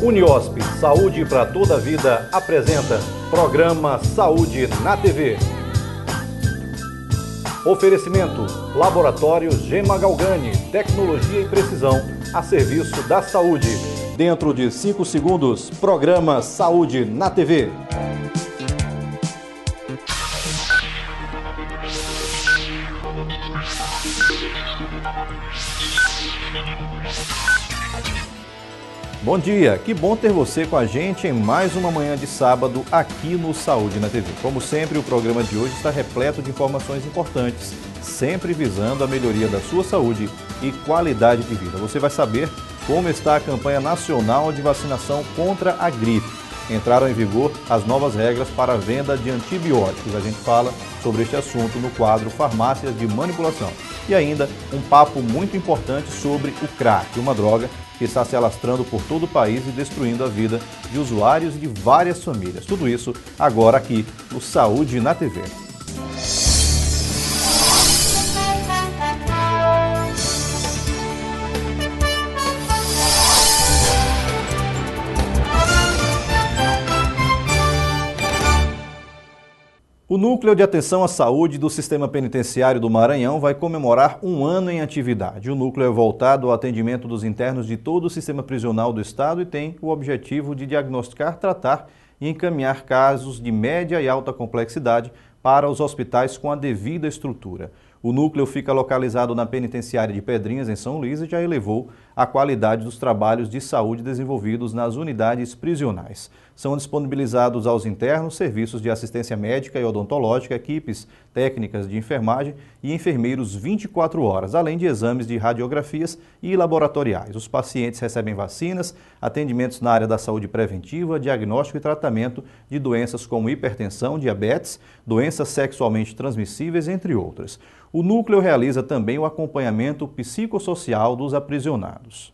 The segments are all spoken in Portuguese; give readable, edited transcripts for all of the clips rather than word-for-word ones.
Uniosp, saúde para toda a vida, apresenta programa Saúde na TV. Oferecimento, Laboratórios Gema Galgani, tecnologia e precisão a serviço da saúde. Dentro de 5 segundos, programa Saúde na TV. Bom dia, que bom ter você com a gente em mais uma manhã de sábado aqui no Saúde na TV. Como sempre, o programa de hoje está repleto de informações importantes, sempre visando a melhoria da sua saúde e qualidade de vida. Você vai saber como está a campanha nacional de vacinação contra a gripe. Entraram em vigor as novas regras para a venda de antibióticos. A gente fala sobre este assunto no quadro Farmácias de Manipulação. E ainda um papo muito importante sobre o crack, uma droga que está se alastrando por todo o país e destruindo a vida de usuários de várias famílias. Tudo isso agora aqui no Saúde na TV. O Núcleo de Atenção à Saúde do Sistema Penitenciário do Maranhão vai comemorar um ano em atividade. O núcleo é voltado ao atendimento dos internos de todo o sistema prisional do Estado e tem o objetivo de diagnosticar, tratar e encaminhar casos de média e alta complexidade para os hospitais com a devida estrutura. O núcleo fica localizado na penitenciária de Pedrinhas, em São Luís, e já elevou a qualidade dos trabalhos de saúde desenvolvidos nas unidades prisionais. São disponibilizados aos internos serviços de assistência médica e odontológica, equipes técnicas de enfermagem e enfermeiros 24 horas, além de exames de radiografias e laboratoriais. Os pacientes recebem vacinas, atendimentos na área da saúde preventiva, diagnóstico e tratamento de doenças como hipertensão, diabetes, doenças sexualmente transmissíveis, entre outras. O núcleo realiza também o acompanhamento psicossocial dos aprisionados.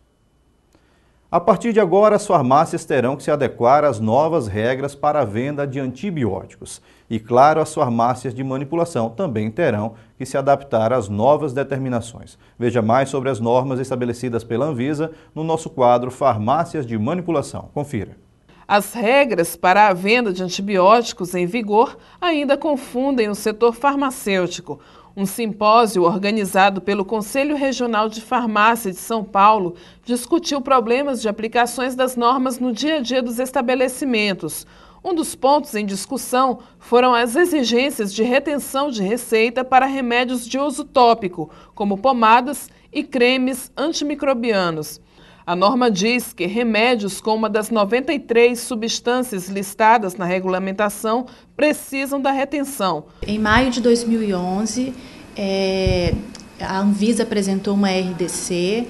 A partir de agora, as farmácias terão que se adequar às novas regras para a venda de antibióticos. E, claro, as farmácias de manipulação também terão que se adaptar às novas determinações. Veja mais sobre as normas estabelecidas pela Anvisa no nosso quadro Farmácias de Manipulação. Confira. As regras para a venda de antibióticos em vigor ainda confundem o setor farmacêutico. Um simpósio organizado pelo Conselho Regional de Farmácia de São Paulo discutiu problemas de aplicações das normas no dia a dia dos estabelecimentos. Um dos pontos em discussão foram as exigências de retenção de receita para remédios de uso tópico, como pomadas e cremes antimicrobianos. A norma diz que remédios com uma das 93 substâncias listadas na regulamentação precisam da retenção. Em maio de 2011, a Anvisa apresentou uma RDC,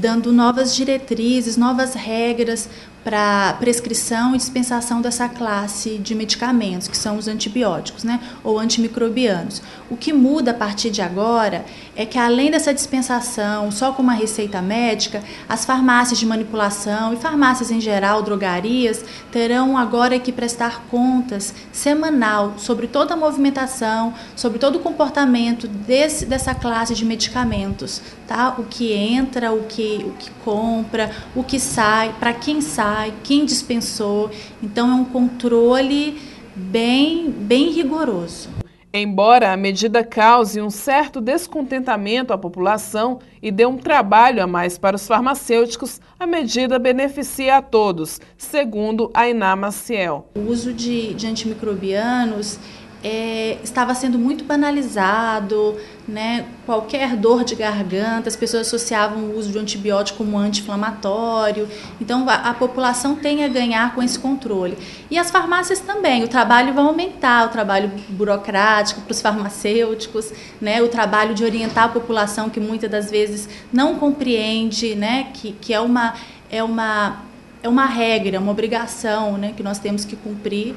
dando novas diretrizes, novas regras para prescrição e dispensação dessa classe de medicamentos, que são os antibióticos, ou antimicrobianos. O que muda a partir de agora é que, além dessa dispensação só com uma receita médica, as farmácias de manipulação e farmácias em geral, drogarias, terão agora que prestar contas semanal sobre toda a movimentação, sobre todo o comportamento dessa classe de medicamentos, tá? O que entra, o que compra, o que sai, para quem sai, quem dispensou. Então é um controle bem rigoroso. Embora a medida cause um certo descontentamento à população e dê um trabalho a mais para os farmacêuticos, a medida beneficia a todos, segundo a Iná Maciel. O uso de antimicrobianos estava sendo muito banalizado, qualquer dor de garganta, as pessoas associavam o uso de antibiótico como anti-inflamatório. Então, a população tem a ganhar com esse controle. E as farmácias também, o trabalho vai aumentar, o trabalho burocrático para os farmacêuticos, o trabalho de orientar a população que muitas das vezes não compreende, que é uma regra, uma obrigação, que nós temos que cumprir.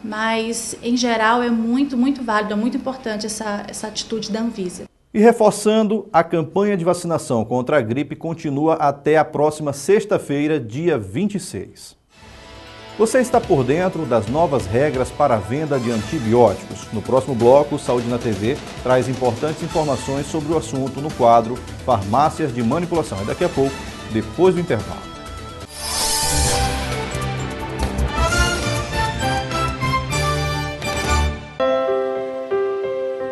Mas, em geral, é muito válido, é muito importante essa atitude da Anvisa. E reforçando, a campanha de vacinação contra a gripe continua até a próxima sexta-feira, dia 26. Você está por dentro das novas regras para a venda de antibióticos. No próximo bloco, Saúde na TV traz importantes informações sobre o assunto no quadro Farmácias de Manipulação. E daqui a pouco, depois do intervalo.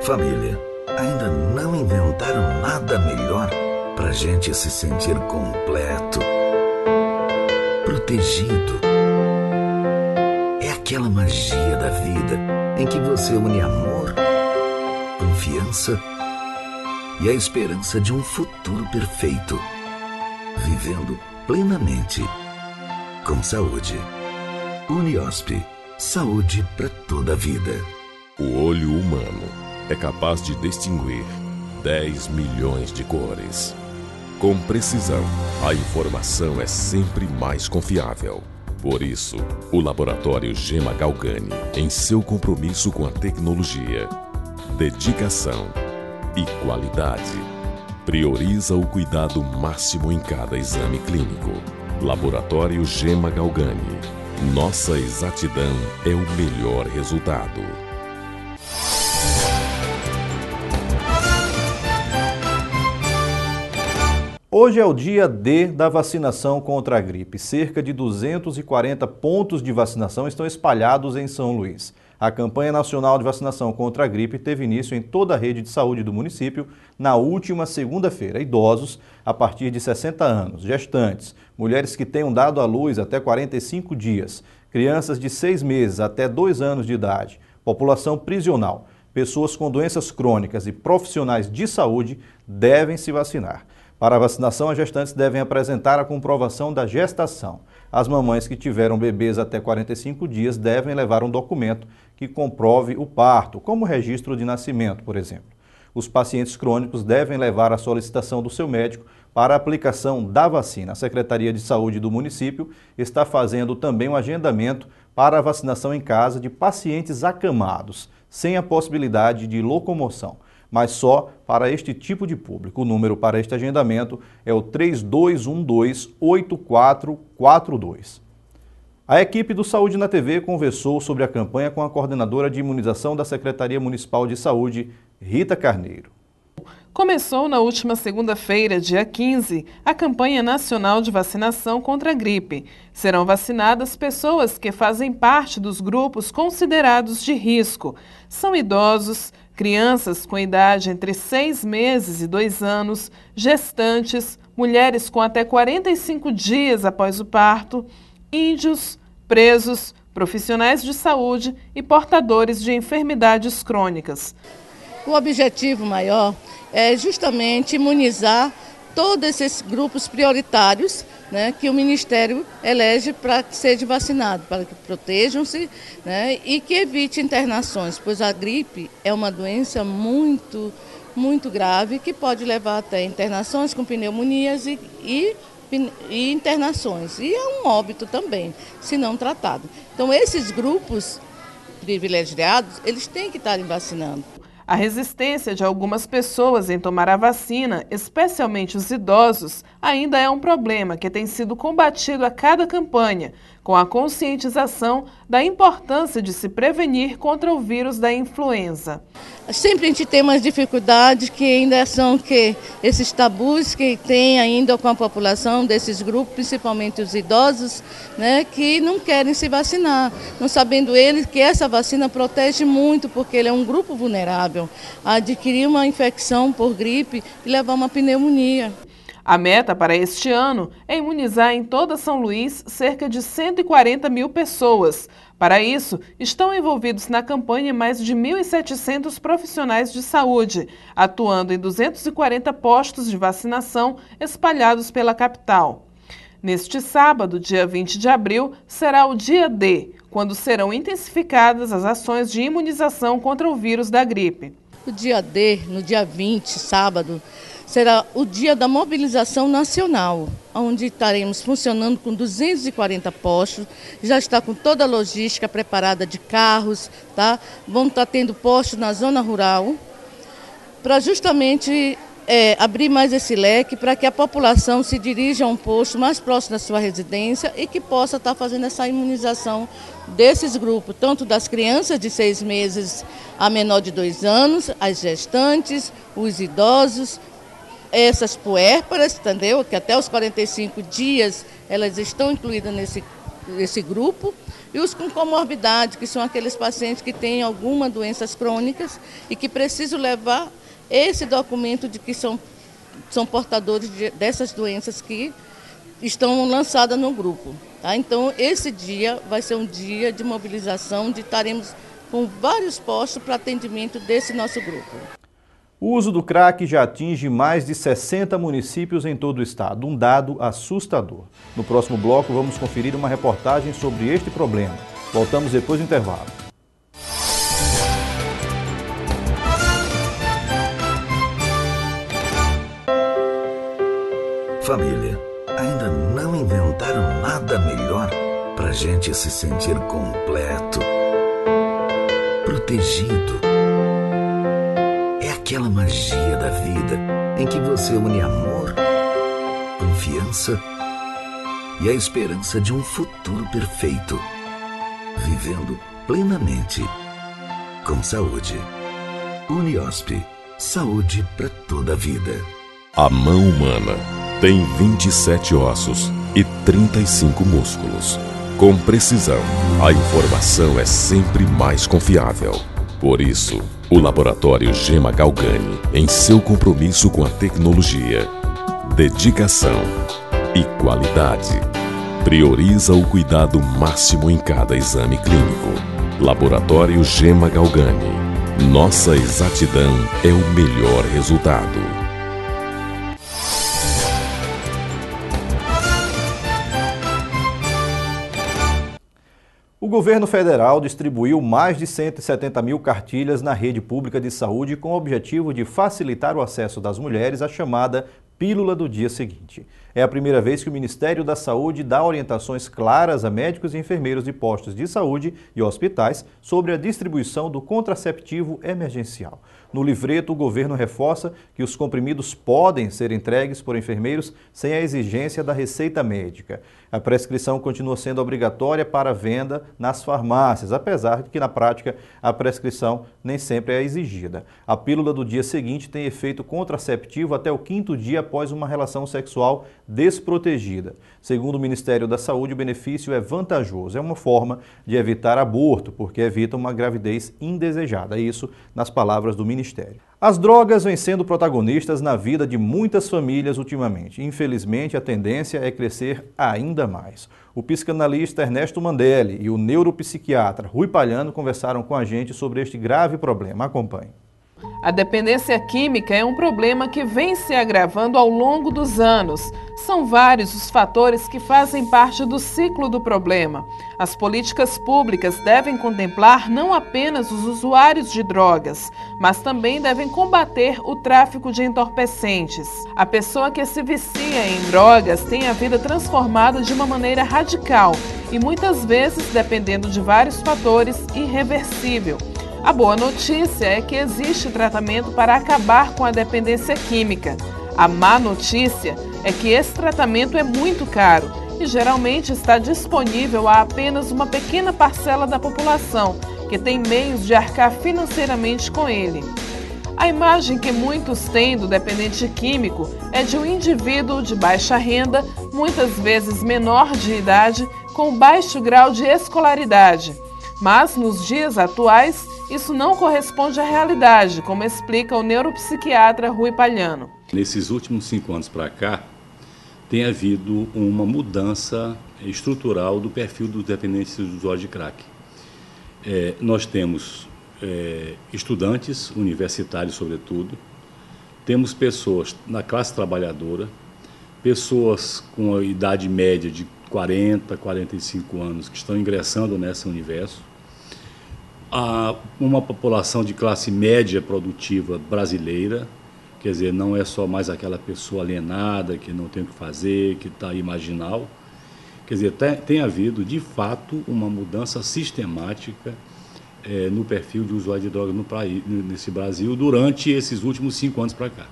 Família, ainda não inventaram nada melhor pra gente se sentir completo, protegido. É aquela magia da vida em que você une amor, confiança e a esperança de um futuro perfeito, vivendo plenamente, com saúde. Uniosp, saúde para toda a vida. O olho humano é capaz de distinguir 10 milhões de cores. Com precisão, a informação é sempre mais confiável. Por isso, o Laboratório Gema Galgani, em seu compromisso com a tecnologia, dedicação e qualidade, prioriza o cuidado máximo em cada exame clínico. Laboratório Gema Galgani. Nossa exatidão é o melhor resultado. Hoje é o dia D da vacinação contra a gripe. Cerca de 240 pontos de vacinação estão espalhados em São Luís. A campanha nacional de vacinação contra a gripe teve início em toda a rede de saúde do município na última segunda-feira. Idosos a partir de 60 anos, gestantes, mulheres que tenham dado à luz até 45 dias, crianças de 6 meses até 2 anos de idade, população prisional, pessoas com doenças crônicas e profissionais de saúde devem se vacinar. Para a vacinação, as gestantes devem apresentar a comprovação da gestação. As mamães que tiveram bebês até 45 dias devem levar um documento que comprove o parto, como registro de nascimento, por exemplo. Os pacientes crônicos devem levar a solicitação do seu médico para a aplicação da vacina. A Secretaria de Saúde do município está fazendo também um agendamento para a vacinação em casa de pacientes acamados, sem a possibilidade de locomoção, mas só para este tipo de público. O número para este agendamento é o 3212-8442. A equipe do Saúde na TV conversou sobre a campanha com a coordenadora de imunização da Secretaria Municipal de Saúde, Rita Carneiro. Começou na última segunda-feira, dia 15, a campanha nacional de vacinação contra a gripe. Serão vacinadas pessoas que fazem parte dos grupos considerados de risco. São idosos, crianças com idade entre 6 meses e 2 anos, gestantes, mulheres com até 45 dias após o parto, índios, presos, profissionais de saúde e portadores de enfermidades crônicas. O objetivo maior é justamente imunizar todos esses grupos prioritários, né, que o Ministério elege para que sejam vacinados, para que protejam-se, né, e que evite internações, pois a gripe é uma doença muito grave que pode levar até internações com pneumonias e internações. E é um óbito também, se não tratado. Então esses grupos privilegiados, eles têm que estarem vacinando. A resistência de algumas pessoas em tomar a vacina, especialmente os idosos, ainda é um problema que tem sido combatido a cada campanha, com a conscientização da importância de se prevenir contra o vírus da influenza. Sempre a gente tem umas dificuldades que ainda são esses tabus que tem ainda com a população desses grupos, principalmente os idosos, né, que não querem se vacinar, não sabendo eles que essa vacina protege muito, porque ele é um grupo vulnerável a adquirir uma infecção por gripe e levar uma pneumonia. A meta para este ano é imunizar em toda São Luís cerca de 140 mil pessoas. Para isso, estão envolvidos na campanha mais de 1.700 profissionais de saúde, atuando em 240 postos de vacinação espalhados pela capital. Neste sábado, dia 20 de abril, será o dia D, quando serão intensificadas as ações de imunização contra o vírus da gripe. O dia D, no dia 20, sábado, será o dia da mobilização nacional, onde estaremos funcionando com 240 postos, já está com toda a logística preparada de carros, tá? Vamos estar tendo postos na zona rural, para justamente abrir mais esse leque, para que a população se dirija a um posto mais próximo da sua residência e que possa estar fazendo essa imunização desses grupos, tanto das crianças de 6 meses a menor de 2 anos, as gestantes, os idosos, essas puérperas, entendeu? Que até os 45 dias elas estão incluídas esse grupo, e os com comorbidade, que são aqueles pacientes que têm algumas doenças crônicas e que precisam levar esse documento de que são portadores dessas doenças que estão lançadas no grupo. Tá? Então, esse dia vai ser um dia de mobilização, onde estaremos com vários postos para atendimento desse nosso grupo. O uso do crack já atinge mais de 60 municípios em todo o estado, um dado assustador. No próximo bloco, vamos conferir uma reportagem sobre este problema. Voltamos depois do intervalo. Família, ainda não inventaram nada melhor pra gente se sentir completo, protegido. É aquela magia da vida em que você une amor, confiança e a esperança de um futuro perfeito, vivendo plenamente, com saúde. Uniosp, saúde para toda a vida. A mão humana tem 27 ossos e 35 músculos. Com precisão, a informação é sempre mais confiável. Por isso, o Laboratório Gema Galgani, em seu compromisso com a tecnologia, dedicação e qualidade, prioriza o cuidado máximo em cada exame clínico. Laboratório Gema Galgani. Nossa exatidão é o melhor resultado. O governo federal distribuiu mais de 170 mil cartilhas na rede pública de saúde com o objetivo de facilitar o acesso das mulheres à chamada Pílula do Dia Seguinte. É a primeira vez que o Ministério da Saúde dá orientações claras a médicos e enfermeiros de postos de saúde e hospitais sobre a distribuição do contraceptivo emergencial. No livreto, o governo reforça que os comprimidos podem ser entregues por enfermeiros sem a exigência da receita médica. A prescrição continua sendo obrigatória para venda nas farmácias, apesar de que, na prática, a prescrição nem sempre é exigida. A pílula do dia seguinte tem efeito contraceptivo até o 5º dia após uma relação sexual desprotegida. Segundo o Ministério da Saúde, o benefício é vantajoso. É uma forma de evitar aborto, porque evita uma gravidez indesejada. Isso nas palavras do Ministério. As drogas vêm sendo protagonistas na vida de muitas famílias ultimamente. Infelizmente, a tendência é crescer ainda mais. O psicanalista Ernesto Mandelli e o neuropsiquiatra Rui Palhano conversaram com a gente sobre este grave problema. Acompanhe. A dependência química é um problema que vem se agravando ao longo dos anos. São vários os fatores que fazem parte do ciclo do problema. As políticas públicas devem contemplar não apenas os usuários de drogas, mas também devem combater o tráfico de entorpecentes. A pessoa que se vicia em drogas tem a vida transformada de uma maneira radical e muitas vezes, dependendo de vários fatores, irreversível. A boa notícia é que existe tratamento para acabar com a dependência química. A má notícia é que esse tratamento é muito caro e geralmente está disponível a apenas uma pequena parcela da população que tem meios de arcar financeiramente com ele. A imagem que muitos têm do dependente químico é de um indivíduo de baixa renda, muitas vezes menor de idade, com baixo grau de escolaridade. Mas, nos dias atuais, isso não corresponde à realidade, como explica o neuropsiquiatra Rui Palhano. Nesses últimos 5 anos para cá, tem havido uma mudança estrutural do perfil dos dependentes do usuário de crack. Nós temos estudantes, universitários sobretudo, temos pessoas na classe trabalhadora, pessoas com a idade média de 40, 45 anos que estão ingressando nesse universo, uma população de classe média produtiva brasileira, quer dizer, não é só mais aquela pessoa alienada, que não tem o que fazer, que está aí marginal. Quer dizer, tem havido, de fato, uma mudança sistemática no perfil de usuário de drogas nesse Brasil durante esses últimos 5 anos para cá.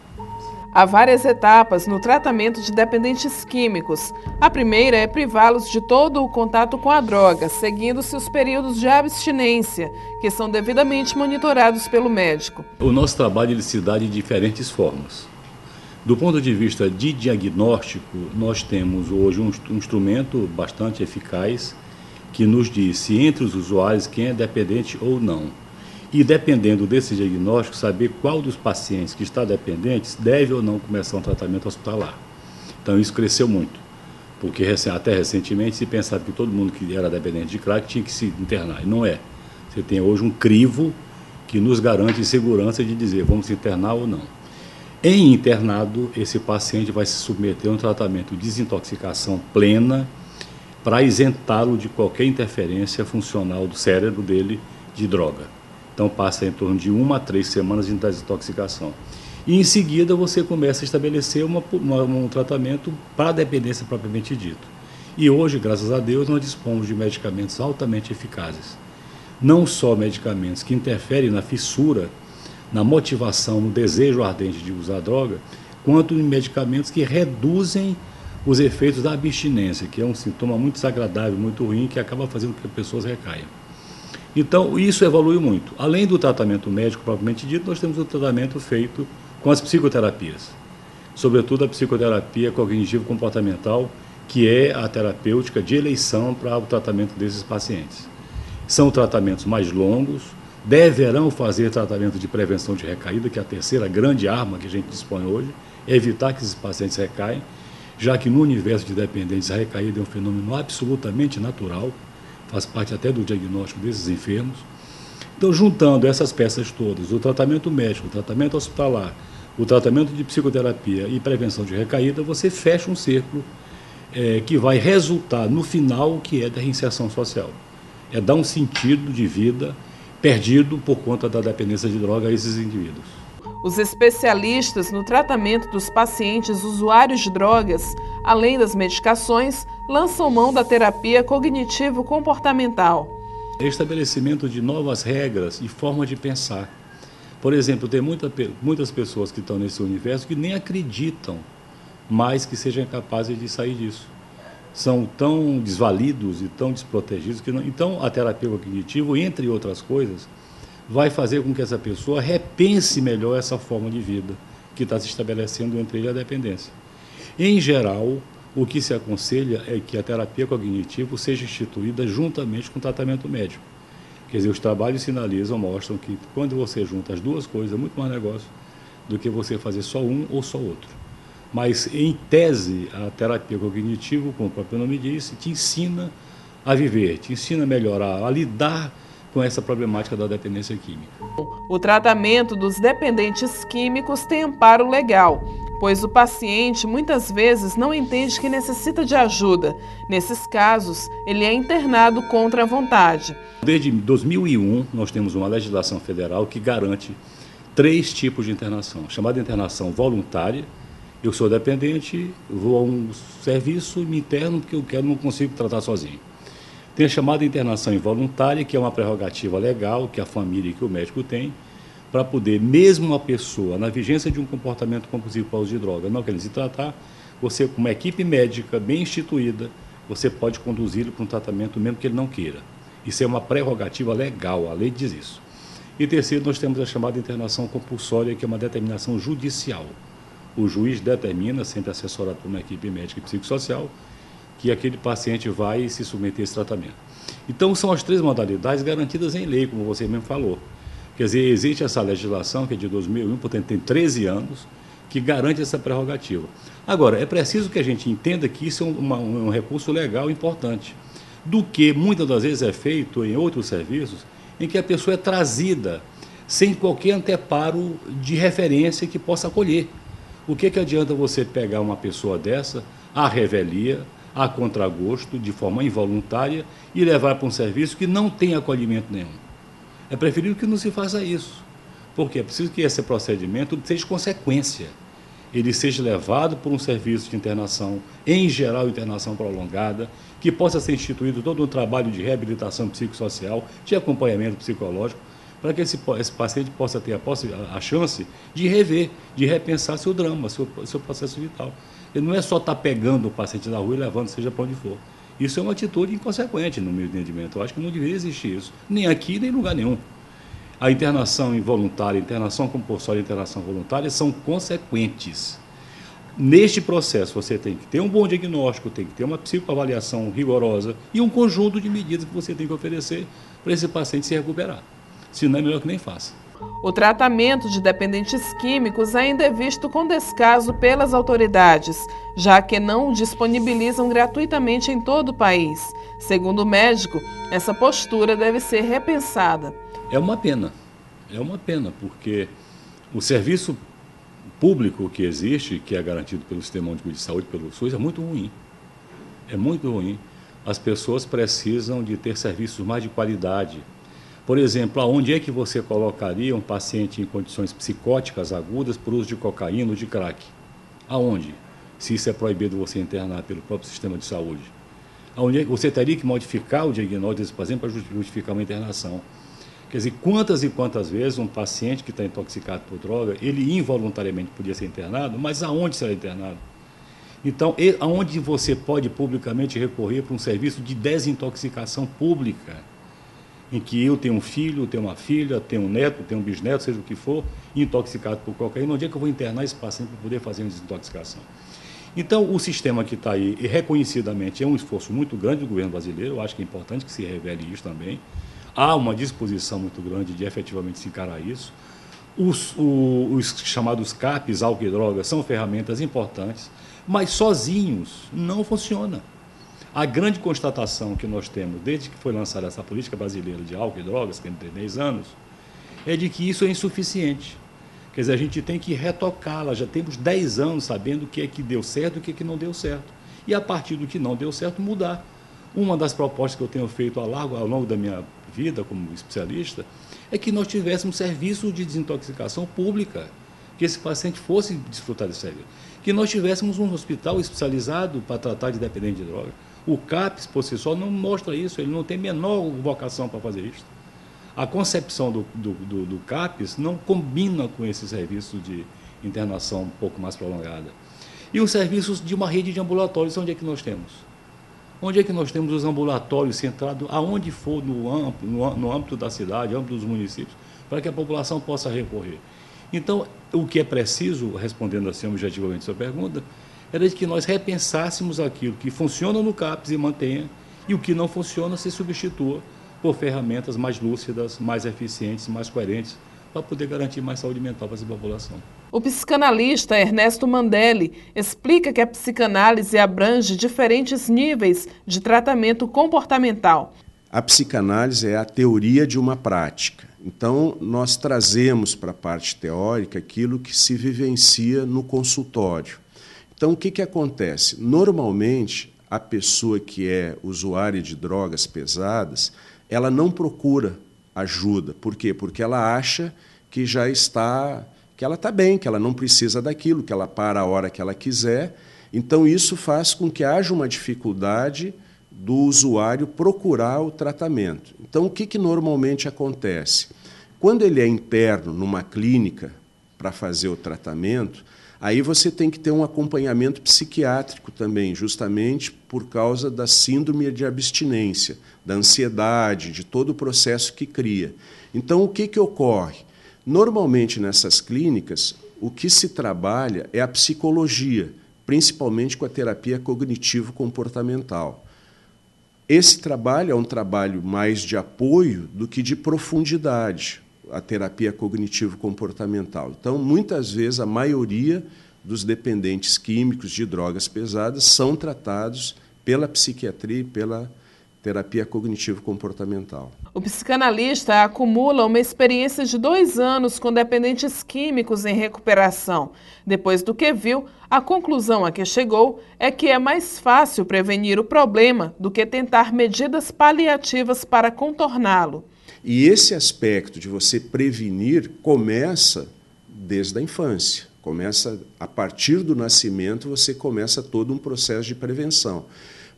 Há várias etapas no tratamento de dependentes químicos. A primeira é privá-los de todo o contato com a droga, seguindo-se os períodos de abstinência, que são devidamente monitorados pelo médico. O nosso trabalho ele se dá de diferentes formas. Do ponto de vista de diagnóstico, nós temos hoje um instrumento bastante eficaz, que nos diz se entre os usuários quem é dependente ou não. E dependendo desse diagnóstico, saber qual dos pacientes que está dependente deve ou não começar um tratamento hospitalar. Então isso cresceu muito, porque até recentemente se pensava que todo mundo que era dependente de crack tinha que se internar, e não é. Você tem hoje um crivo que nos garante segurança de dizer vamos se internar ou não. Em internado, esse paciente vai se submeter a um tratamento de desintoxicação plena para isentá-lo de qualquer interferência funcional do cérebro dele de droga. Então passa em torno de 1 a 3 semanas de desintoxicação. E em seguida você começa a estabelecer um tratamento para a dependência propriamente dito. E hoje, graças a Deus, nós dispomos de medicamentos altamente eficazes. Não só medicamentos que interferem na fissura, na motivação, no desejo ardente de usar droga, quanto em medicamentos que reduzem os efeitos da abstinência, que é um sintoma muito desagradável, muito ruim, que acaba fazendo com que as pessoas recaiam. Então, isso evoluiu muito. Além do tratamento médico propriamente dito, nós temos o tratamento feito com as psicoterapias, sobretudo a psicoterapia cognitivo-comportamental, que é a terapêutica de eleição para o tratamento desses pacientes. São tratamentos mais longos, deverão fazer tratamento de prevenção de recaída, que é a terceira grande arma que a gente dispõe hoje, é evitar que esses pacientes recaem, já que no universo de dependentes a recaída é um fenômeno absolutamente natural, faz parte até do diagnóstico desses enfermos. Então, juntando essas peças todas, o tratamento médico, o tratamento hospitalar, o tratamento de psicoterapia e prevenção de recaída, você fecha um círculo que vai resultar no final, que é da reinserção social. É dar um sentido de vida perdido por conta da dependência de droga a esses indivíduos. Os especialistas no tratamento dos pacientes usuários de drogas, além das medicações, lançam mão da terapia cognitivo-comportamental. Estabelecimento de novas regras e forma de pensar. Por exemplo, tem muitas pessoas que estão nesse universo que nem acreditam mais que sejam capazes de sair disso. São tão desvalidos e tão desprotegidos que não. Então, a terapia cognitivo, entre outras coisas, vai fazer com que essa pessoa repense melhor essa forma de vida que está se estabelecendo entre ele e a dependência. Em geral, o que se aconselha é que a terapia cognitivo seja instituída juntamente com o tratamento médico. Quer dizer, os trabalhos sinalizam, mostram que quando você junta as duas coisas, é muito mais negócio do que você fazer só um ou só outro. Mas, em tese, a terapia cognitivo, como o próprio nome diz, te ensina a viver, te ensina a melhorar, a lidar com essa problemática da dependência química. O tratamento dos dependentes químicos tem amparo legal, pois o paciente muitas vezes não entende que necessita de ajuda. Nesses casos, ele é internado contra a vontade. Desde 2001, nós temos uma legislação federal que garante 3 tipos de internação. Chamada internação voluntária. Eu sou dependente, vou a um serviço e me interno porque eu quero, não consigo tratar sozinho. Tem a chamada internação involuntária, que é uma prerrogativa legal que a família e que o médico tem, para poder, mesmo uma pessoa na vigência de um comportamento compulsivo para uso de droga, não querendo se tratar, você, com uma equipe médica bem instituída, você pode conduzi-lo para um tratamento mesmo que ele não queira. Isso é uma prerrogativa legal, a lei diz isso. E terceiro, nós temos a chamada internação compulsória, que é uma determinação judicial. O juiz determina, sempre assessorado por uma equipe médica e psicossocial, que aquele paciente vai se submeter a esse tratamento. Então, são as 3 modalidades garantidas em lei, como você mesmo falou. Quer dizer, existe essa legislação, que é de 2001, portanto tem 13 anos, que garante essa prerrogativa. Agora, é preciso que a gente entenda que isso é um recurso legal importante, do que muitas das vezes é feito em outros serviços, em que a pessoa é trazida sem qualquer anteparo de referência que possa acolher. O que adianta você pegar uma pessoa dessa, à revelia, a contragosto, de forma involuntária, e levar para um serviço que não tem acolhimento nenhum? É preferível que não se faça isso, porque é preciso que esse procedimento seja consequência. Ele seja levado por um serviço de internação, em geral internação prolongada, que possa ser instituído todo um trabalho de reabilitação psicossocial, de acompanhamento psicológico, para que esse paciente possa ter a chance de rever, de repensar seu drama, seu processo vital. Ele não é só estar pegando o paciente da rua e levando, seja para onde for. Isso é uma atitude inconsequente no meu entendimento. Eu acho que não deveria existir isso, nem aqui, nem em lugar nenhum. A internação involuntária, a internação compulsória e a internação voluntária são consequentes. Neste processo, você tem que ter um bom diagnóstico, tem que ter uma psicoavaliação rigorosa e um conjunto de medidas que você tem que oferecer para esse paciente se recuperar. Senão é melhor que nem faça. O tratamento de dependentes químicos ainda é visto com descaso pelas autoridades, já que não o disponibilizam gratuitamente em todo o país. Segundo o médico, essa postura deve ser repensada. É uma pena, porque o serviço público que existe, que é garantido pelo Sistema Único de Saúde, pelo SUS, é muito ruim. É muito ruim. As pessoas precisam de ter serviços mais de qualidade. Por exemplo, aonde é que você colocaria um paciente em condições psicóticas agudas por uso de cocaína ou de crack? Aonde? Se isso é proibido você internar pelo próprio sistema de saúde. Aonde você teria que modificar o diagnóstico desse paciente para justificar uma internação. Quer dizer, quantas e quantas vezes um paciente que está intoxicado por droga, ele involuntariamente podia ser internado, mas aonde será internado? Então, aonde você pode publicamente recorrer para um serviço de desintoxicação pública, em que eu tenho um filho, tenho uma filha, tenho um neto, tenho um bisneto, seja o que for, intoxicado por cocaína, onde é que eu vou internar esse paciente para poder fazer uma desintoxicação? Então, o sistema que está aí, reconhecidamente, é um esforço muito grande do governo brasileiro, eu acho que é importante que se revele isso também. Há uma disposição muito grande de efetivamente se encarar isso. Os chamados CAPs, álcool e drogas, são ferramentas importantes, mas sozinhos não funciona. A grande constatação que nós temos, desde que foi lançada essa política brasileira de álcool e drogas, que tem 10 anos, é de que isso é insuficiente. Quer dizer, a gente tem que retocá-la. Já temos 10 anos sabendo o que é que deu certo e o que é que não deu certo. E, a partir do que não deu certo, mudar. Uma das propostas que eu tenho feito ao longo da minha vida como especialista é que nós tivéssemos serviço de desintoxicação pública, que esse paciente fosse desfrutar desse serviço. Que nós tivéssemos um hospital especializado para tratar de dependente de droga. O CAPS, por si só, não mostra isso, ele não tem menor vocação para fazer isso. A concepção do CAPS não combina com esse serviço de internação um pouco mais prolongada. E os serviços de uma rede de ambulatórios, onde é que nós temos? Onde é que nós temos os ambulatórios centrados, aonde for no âmbito da cidade, no âmbito dos municípios, para que a população possa recorrer? Então, o que é preciso, respondendo assim objetivamente a sua pergunta, era de que nós repensássemos aquilo que funciona no CAPS e mantenha, e o que não funciona se substitua por ferramentas mais lúcidas, mais eficientes, mais coerentes, para poder garantir mais saúde mental para essa população. O psicanalista Ernesto Mandelli explica que a psicanálise abrange diferentes níveis de tratamento comportamental. A psicanálise é a teoria de uma prática. Então, nós trazemos para a parte teórica aquilo que se vivencia no consultório. Então, o que acontece? Normalmente, a pessoa que é usuária de drogas pesadas, ela não procura ajuda. Por quê? Porque ela acha que que ela está bem, que ela não precisa daquilo, que ela para a hora que ela quiser. Então, isso faz com que haja uma dificuldade do usuário procurar o tratamento. Então, o que normalmente acontece? Quando ele é interno numa clínica para fazer o tratamento, aí você tem que ter um acompanhamento psiquiátrico também, justamente por causa da síndrome de abstinência, da ansiedade, de todo o processo que cria. Então, o que ocorre? Normalmente, nessas clínicas, o que se trabalha é a psicologia, principalmente com a terapia cognitivo-comportamental. Esse trabalho é um trabalho mais de apoio do que de profundidade, a terapia cognitivo-comportamental. Então, muitas vezes, a maioria dos dependentes químicos de drogas pesadas são tratados pela psiquiatria e pela terapia cognitivo-comportamental. O psicanalista acumula uma experiência de 2 anos com dependentes químicos em recuperação. Depois do que viu, a conclusão a que chegou é que é mais fácil prevenir o problema do que tentar medidas paliativas para contorná-lo. E esse aspecto de você prevenir começa desde a infância. Começa a partir do nascimento, você começa todo um processo de prevenção.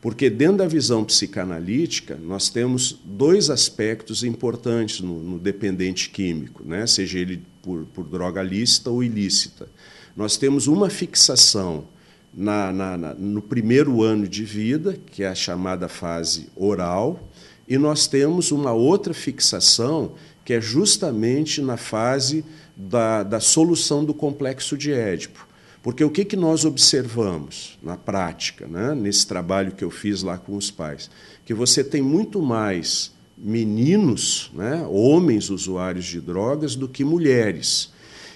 Porque dentro da visão psicanalítica, nós temos 2 aspectos importantes no dependente químico, né? Seja ele por droga lícita ou ilícita. Nós temos uma fixação no primeiro ano de vida, que é a chamada fase oral, e nós temos uma outra fixação, que é justamente na fase da solução do complexo de Édipo. Porque o que nós observamos na prática, né, nesse trabalho que eu fiz lá com os pais? Que você tem muito mais meninos, né, homens usuários de drogas, do que mulheres.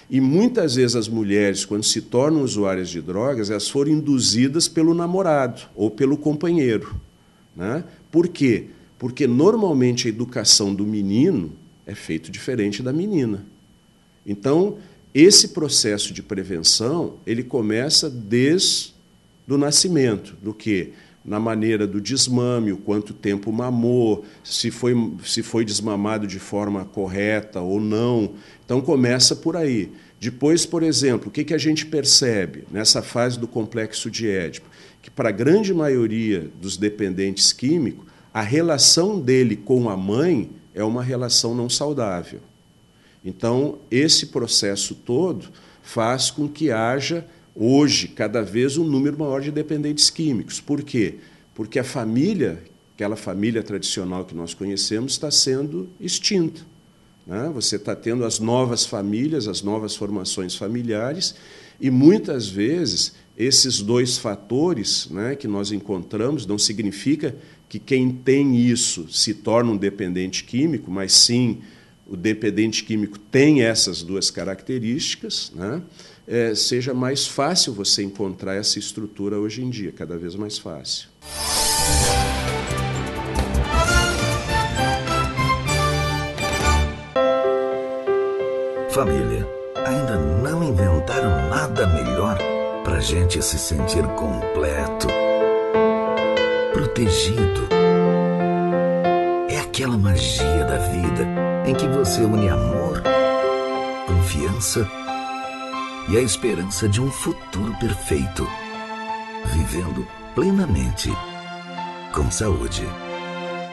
E muitas vezes as mulheres, quando se tornam usuárias de drogas, elas foram induzidas pelo namorado ou pelo companheiro, né? Por quê? Porque normalmente a educação do menino é feita diferente da menina. Então, esse processo de prevenção, ele começa desde o nascimento, do quê? Na maneira do desmame, o quanto tempo mamou, se foi desmamado de forma correta ou não. Então, começa por aí. Depois, por exemplo, o que a gente percebe nessa fase do complexo de Édipo? Que, para a grande maioria dos dependentes químicos, a relação dele com a mãe é uma relação não saudável. Então, esse processo todo faz com que haja, hoje, cada vez um número maior de dependentes químicos. Por quê? Porque a família, aquela família tradicional que nós conhecemos, está sendo extinta, né? Você está tendo as novas famílias, as novas formações familiares, e muitas vezes esses dois fatores, né, que nós encontramos não significa que quem tem isso se torna um dependente químico, mas sim o dependente químico tem essas duas características, né? Seja mais fácil você encontrar essa estrutura hoje em dia, cada vez mais fácil. Família, ainda não inventaram nada melhor pra gente se sentir completo, protegido. É aquela magia da vida em que você une amor, confiança e a esperança de um futuro perfeito, vivendo plenamente, com saúde.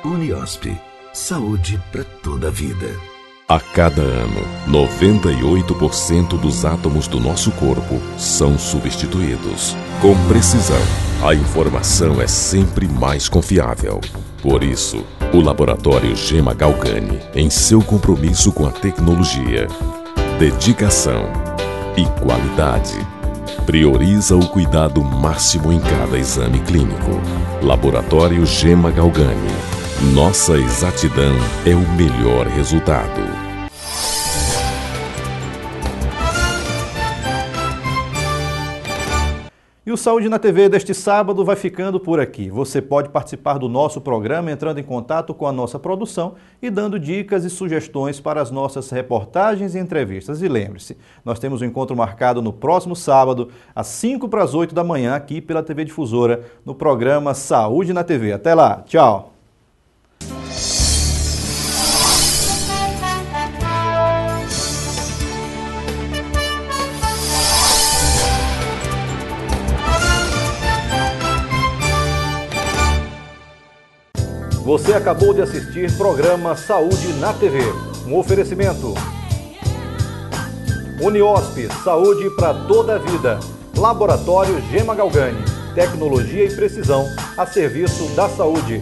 Uniosp, saúde para toda a vida. A cada ano, 98% dos átomos do nosso corpo são substituídos. Com precisão, a informação é sempre mais confiável. Por isso, o Laboratório Gema Galgani, em seu compromisso com a tecnologia, dedicação e qualidade, prioriza o cuidado máximo em cada exame clínico. Laboratório Gema Galgani. Nossa exatidão é o melhor resultado. E o Saúde na TV deste sábado vai ficando por aqui. Você pode participar do nosso programa entrando em contato com a nossa produção e dando dicas e sugestões para as nossas reportagens e entrevistas. E lembre-se, nós temos um encontro marcado no próximo sábado, às 7:55 da manhã, aqui pela TV Difusora, no programa Saúde na TV. Até lá, tchau! Você acabou de assistir programa Saúde na TV. Um oferecimento. Uniosp, saúde para toda a vida. Laboratório Gema Galgani, tecnologia e precisão a serviço da saúde.